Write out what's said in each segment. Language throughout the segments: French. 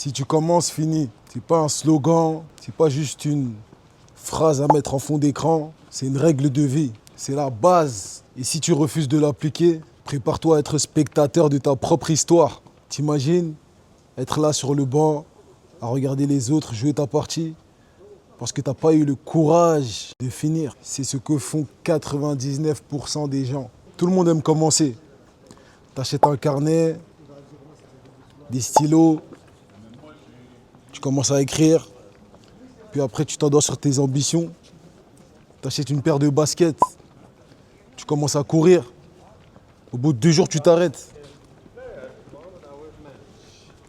Si tu commences, fini. C'est pas un slogan, c'est pas juste une phrase à mettre en fond d'écran, c'est une règle de vie. C'est la base. Et si tu refuses de l'appliquer, prépare-toi à être spectateur de ta propre histoire. T'imagines être là sur le banc, à regarder les autres jouer ta partie, parce que t'as pas eu le courage de finir. C'est ce que font 99% des gens. Tout le monde aime commencer. T'achètes un carnet, des stylos, tu commences à écrire, puis après tu t'endors sur tes ambitions, t'achètes une paire de baskets, tu commences à courir, au bout de 2 jours tu t'arrêtes.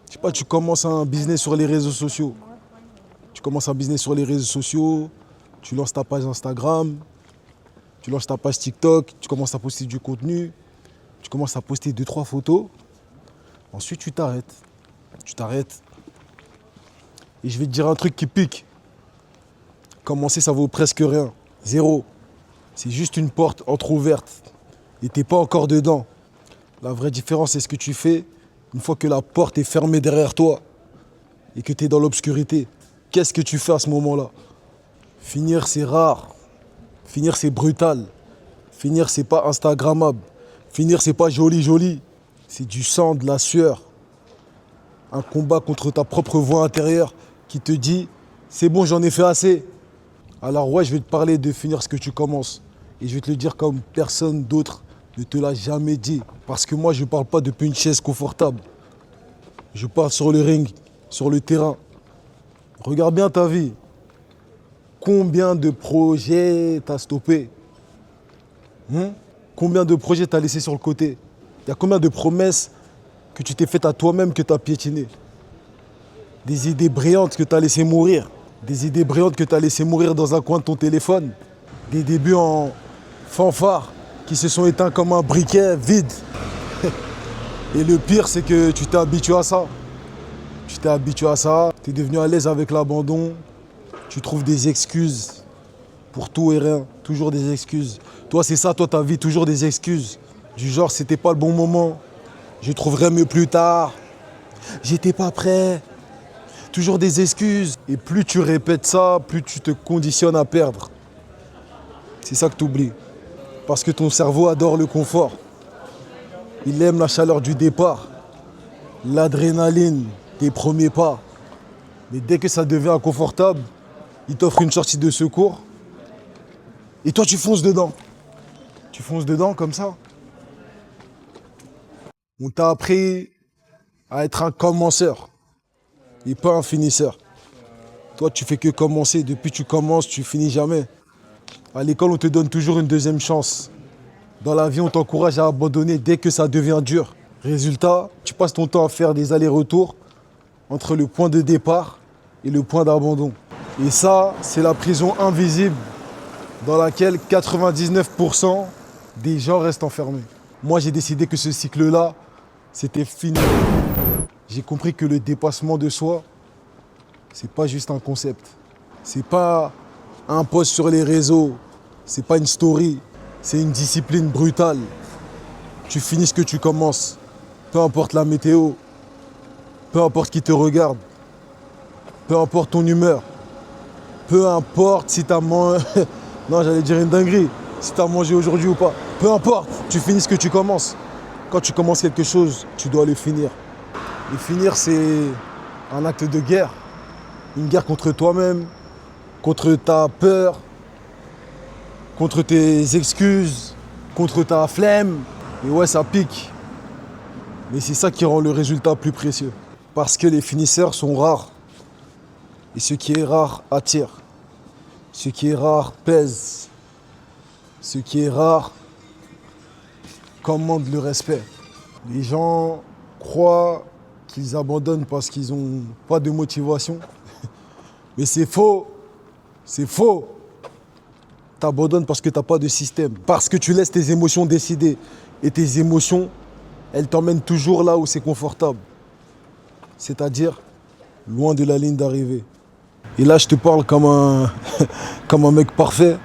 Je sais pas, tu commences un business sur les réseaux sociaux. Tu commences un business sur les réseaux sociaux, tu lances ta page Instagram, tu lances ta page TikTok, tu commences à poster du contenu, tu commences à poster 2-3 photos, ensuite tu t'arrêtes. Tu t'arrêtes. Et je vais te dire un truc qui pique. Commencer, ça vaut presque rien. Zéro. C'est juste une porte entrouverte. Et t'es pas encore dedans. La vraie différence, c'est ce que tu fais une fois que la porte est fermée derrière toi et que tu es dans l'obscurité. Qu'est-ce que tu fais à ce moment-là? Finir, c'est rare. Finir, c'est brutal. Finir, c'est pas instagrammable. Finir, c'est pas joli. C'est du sang, de la sueur. Un combat contre ta propre voix intérieure qui te dit « c'est bon, j'en ai fait assez ». Alors ouais, je vais te parler de finir ce que tu commences. Et je vais te le dire comme personne d'autre ne te l'a jamais dit. Parce que moi, je ne parle pas depuis une chaise confortable. Je parle sur le ring, sur le terrain. Regarde bien ta vie. Combien de projets t'as stoppé? Combien de projets t'as laissé sur le côté? Il y a combien de promesses que tu t'es faites à toi-même que tu as piétinées? Des idées brillantes que tu as laissées mourir. Des idées brillantes que tu as laissées mourir dans un coin de ton téléphone. Des débuts en fanfare qui se sont éteints comme un briquet vide. Et le pire, c'est que tu t'es habitué à ça. Tu t'es habitué à ça, tu es devenu à l'aise avec l'abandon. Tu trouves des excuses pour tout et rien. Toujours des excuses. Toi, c'est ça, toi, ta vie, toujours des excuses. Du genre, c'était pas le bon moment. Je trouverai mieux plus tard. J'étais pas prêt. Toujours des excuses. Et plus tu répètes ça, plus tu te conditionnes à perdre. C'est ça que tu oublies. Parce que ton cerveau adore le confort. Il aime la chaleur du départ, l'adrénaline des premiers pas. Mais dès que ça devient inconfortable, il t'offre une sortie de secours. Et toi, tu fonces dedans. Tu fonces dedans comme ça. On t'a appris à être un commenceur et pas un finisseur. Toi, tu fais que commencer. Depuis que tu commences, tu finis jamais. À l'école, on te donne toujours une deuxième chance. Dans la vie, on t'encourage à abandonner dès que ça devient dur. Résultat, tu passes ton temps à faire des allers-retours entre le point de départ et le point d'abandon. Et ça, c'est la prison invisible dans laquelle 99% des gens restent enfermés. Moi, j'ai décidé que ce cycle-là, c'était fini. J'ai compris que le dépassement de soi, c'est pas juste un concept. C'est pas un post sur les réseaux, c'est pas une story, c'est une discipline brutale. Tu finis ce que tu commences, peu importe la météo, peu importe qui te regarde, peu importe ton humeur, peu importe si t'as mangé... Non, j'allais dire une dinguerie, si t'as mangé aujourd'hui ou pas. Peu importe, tu finis ce que tu commences. Quand tu commences quelque chose, tu dois le finir. Et finir, c'est un acte de guerre. Une guerre contre toi-même, contre ta peur, contre tes excuses, contre ta flemme. Et ouais, ça pique. Mais c'est ça qui rend le résultat plus précieux. Parce que les finisseurs sont rares. Et ce qui est rare attire. Ce qui est rare pèse. Ce qui est rare commande le respect. Les gens croient qu'ils abandonnent parce qu'ils n'ont pas de motivation. Mais c'est faux. C'est faux. Tu abandonnes parce que tu n'as pas de système. Parce que tu laisses tes émotions décider. Et tes émotions, elles t'emmènent toujours là où c'est confortable. C'est-à-dire loin de la ligne d'arrivée. Et là, je te parle comme comme un mec parfait.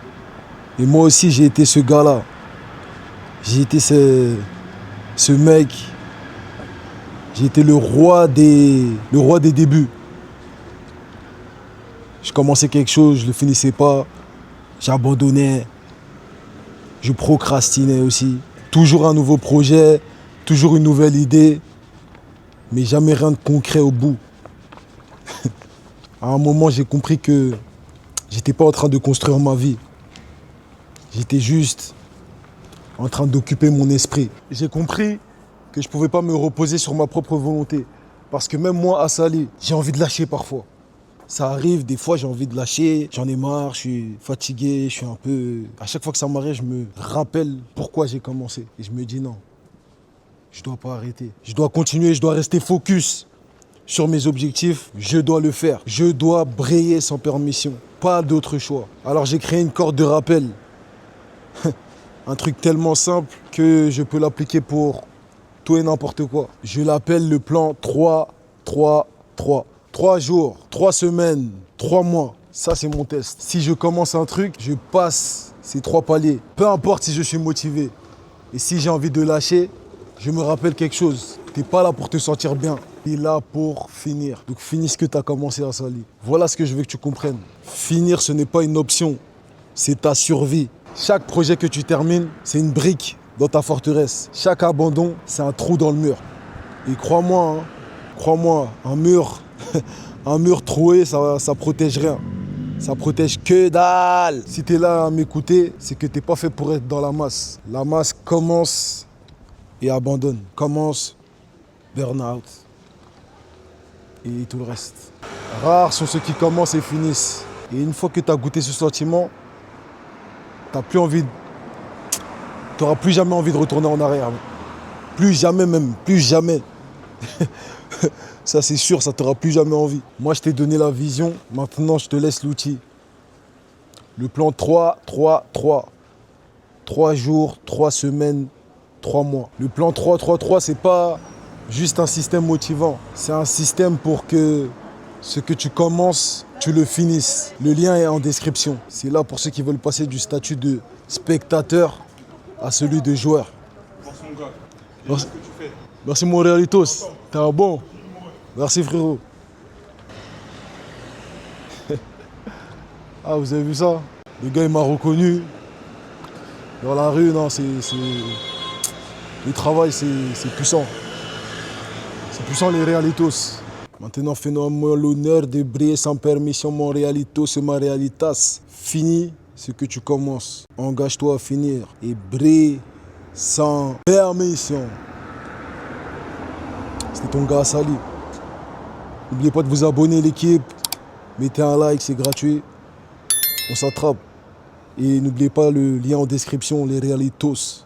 Et moi aussi, j'ai été ce gars-là. J'ai été ce mec. J'ai été le roi des débuts. Je commençais quelque chose, je ne le finissais pas. J'abandonnais. Je procrastinais aussi. Toujours un nouveau projet, toujours une nouvelle idée, mais jamais rien de concret au bout. À un moment, j'ai compris que j'étais pas en train de construire ma vie. J'étais juste en train d'occuper mon esprit. J'ai compris que je ne pouvais pas me reposer sur ma propre volonté. Parce que même moi, à Salé, j'ai envie de lâcher parfois. Ça arrive, des fois j'ai envie de lâcher, j'en ai marre, je suis fatigué, je suis un peu... À chaque fois que ça m'arrive, je me rappelle pourquoi j'ai commencé. Et je me dis non, je dois pas arrêter. Je dois continuer, je dois rester focus sur mes objectifs. Je dois le faire. Je dois briller sans permission. Pas d'autre choix. Alors j'ai créé une corde de rappel. Un truc tellement simple que je peux l'appliquer pour tout et n'importe quoi. Je l'appelle le plan 3-3-3. 3 jours, 3 semaines, 3 mois. Ça, c'est mon test. Si je commence un truc, je passe ces 3 paliers. Peu importe si je suis motivé. Et si j'ai envie de lâcher, je me rappelle quelque chose. T'es pas là pour te sentir bien. T'es là pour finir. Donc finis ce que tu as commencé à Sali. Voilà ce que je veux que tu comprennes. Finir, ce n'est pas une option. C'est ta survie. Chaque projet que tu termines, c'est une brique dans ta forteresse. Chaque abandon, c'est un trou dans le mur. Et crois-moi, un mur troué, ça protège rien. Ça protège que dalle. Si t'es là à m'écouter, c'est que t'es pas fait pour être dans la masse. La masse commence et abandonne. Commence, burn-out et tout le reste. Rares sont ceux qui commencent et finissent. Et une fois que tu as goûté ce sentiment, t'auras plus jamais envie de retourner en arrière. Plus jamais même, plus jamais. Ça c'est sûr, ça t'aura plus jamais envie. Moi je t'ai donné la vision, maintenant je te laisse l'outil. Le plan 3-3-3. 3 jours, 3 semaines, 3 mois. Le plan 3-3-3, c'est pas juste un système motivant. C'est un système pour que ce que tu commences, tu le finisses. Le lien est en description. C'est là pour ceux qui veulent passer du statut de spectateur à celui de joueur. Merci mon gars. Merci. Qu'est-ce que tu fais? Merci mon Realitos. T'es un bon. Merci frérot. Ah, vous avez vu ça? Le gars il m'a reconnu. Dans la rue, non, le travail c'est puissant. C'est puissant les Realitos. Maintenant fais-moi l'honneur de briller sans permission, mon Realitos et ma Realitas. Finis ce que tu commences. Engage-toi à finir et brille sans permission. C'était ton gars Sali. N'oubliez pas de vous abonner l'équipe. Mettez un like, c'est gratuit. On s'attrape. Et n'oubliez pas le lien en description, les Realitos.